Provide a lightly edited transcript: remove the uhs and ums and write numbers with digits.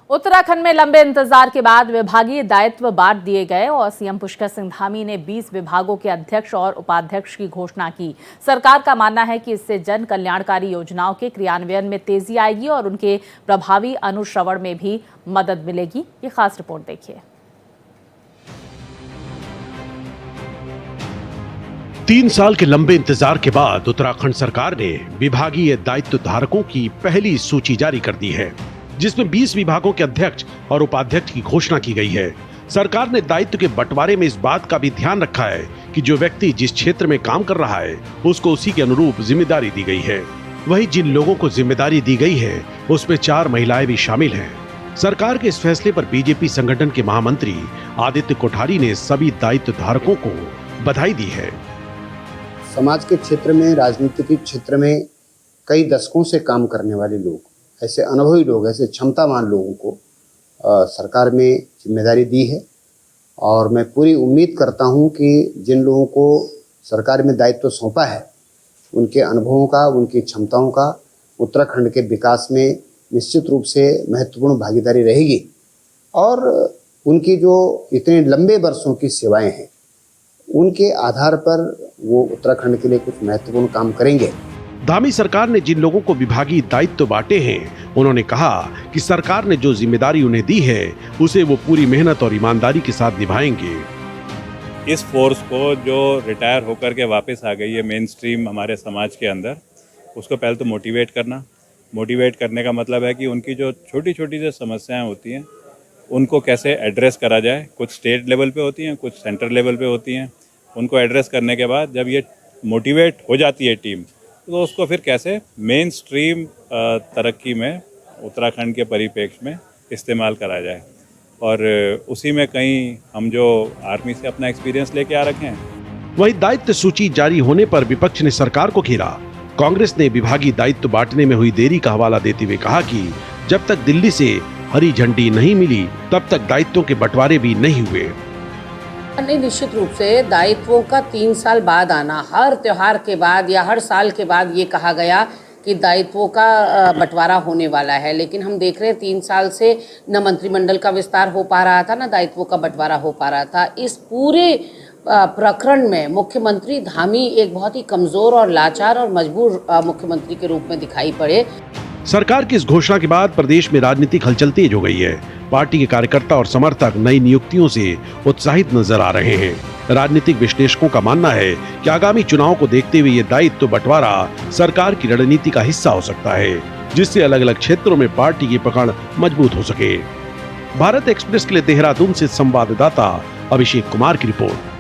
उत्तराखंड में लंबे इंतजार के बाद विभागीय दायित्व बांट दिए गए और सीएम पुष्कर सिंह धामी ने 20 विभागों के अध्यक्ष और उपाध्यक्ष की घोषणा की। सरकार का मानना है कि इससे जन कल्याणकारी योजनाओं के क्रियान्वयन में तेजी आएगी और उनके प्रभावी अनुश्रवण में भी मदद मिलेगी। ये खास रिपोर्ट देखिए। 3 साल के लंबे इंतजार के बाद उत्तराखंड सरकार ने विभागीय दायित्व धारकों की पहली सूची जारी कर दी है, जिसमें 20 विभागों के अध्यक्ष और उपाध्यक्ष की घोषणा की गई है। सरकार ने दायित्व के बंटवारे में इस बात का भी ध्यान रखा है कि जो व्यक्ति जिस क्षेत्र में काम कर रहा है उसको उसी के अनुरूप जिम्मेदारी दी गई है। वहीं जिन लोगों को जिम्मेदारी दी गई है उसमें 4 महिलाएं भी शामिल हैं। सरकार के इस फैसले पर बीजेपी संगठन के महामंत्री आदित्य कोठारी ने सभी दायित्व धारकों को बधाई दी है। समाज के क्षेत्र में, राजनीतिक क्षेत्र में कई दशकों से काम करने वाले लोग, ऐसे अनुभवी लोग, ऐसे क्षमतावान लोगों को सरकार में जिम्मेदारी दी है और मैं पूरी उम्मीद करता हूं कि जिन लोगों को सरकार में दायित्व सौंपा है उनके अनुभवों का, उनकी क्षमताओं का उत्तराखंड के विकास में निश्चित रूप से महत्वपूर्ण भागीदारी रहेगी और उनकी जो इतने लंबे वर्षों की सेवाएं हैं उनके आधार पर वो उत्तराखंड के लिए कुछ महत्वपूर्ण काम करेंगे। धामी सरकार ने जिन लोगों को विभागीय दायित्व बांटे हैं, उन्होंने कहा कि सरकार ने जो जिम्मेदारी उन्हें दी है उसे वो पूरी मेहनत और ईमानदारी के साथ निभाएंगे। इस फोर्स को जो रिटायर होकर के वापस आ गई है मेन स्ट्रीम हमारे समाज के अंदर, उसको पहले तो मोटिवेट करने का मतलब है कि उनकी जो छोटी छोटी जो समस्याएं होती हैं उनको कैसे एड्रेस करा जाए। कुछ स्टेट लेवल पे होती हैं, कुछ सेंटर लेवल पे होती हैं। उनको एड्रेस करने के बाद जब ये मोटिवेट हो जाती है टीम, तो उसको फिर कैसे मेन स्ट्रीम तरक्की में उत्तराखंड के परिप्रेक्ष्य में इस्तेमाल करा जाए। और उसी में कहीं हम जो आर्मी से अपना एक्सपीरियंस लेके आ रखे हैं। वहीं दायित्व सूची जारी होने पर विपक्ष ने सरकार को घेरा। कांग्रेस ने विभागीय दायित्व बांटने में हुई देरी का हवाला देते हुए कहा कि जब तक दिल्ली से हरी झंडी नहीं मिली तब तक दायित्वों के बंटवारे भी नहीं हुए। निश्चित रूप से दायित्वों का 3 साल बाद आना, हर त्योहार के बाद या हर साल के बाद ये कहा गया कि दायित्वों का बंटवारा होने वाला है, लेकिन हम देख रहे हैं 3 साल से न मंत्रिमंडल का विस्तार हो पा रहा था, न दायित्वों का बंटवारा हो पा रहा था। इस पूरे प्रकरण में मुख्यमंत्री धामी एक बहुत ही कमजोर और लाचार और मजबूर मुख्यमंत्री के रूप में दिखाई पड़े। सरकार की इस घोषणा के बाद प्रदेश में राजनीतिक हलचल तेज हो गई है। पार्टी के कार्यकर्ता और समर्थक नई नियुक्तियों से उत्साहित नजर आ रहे हैं। राजनीतिक विश्लेषकों का मानना है कि आगामी चुनाव को देखते हुए ये दायित्व बंटवारा सरकार की रणनीति का हिस्सा हो सकता है, जिससे अलग अलग क्षेत्रों में पार्टी की पकड़ मजबूत हो सके। भारत एक्सप्रेस के लिए देहरादून से संवाददाता अभिषेक कुमार की रिपोर्ट।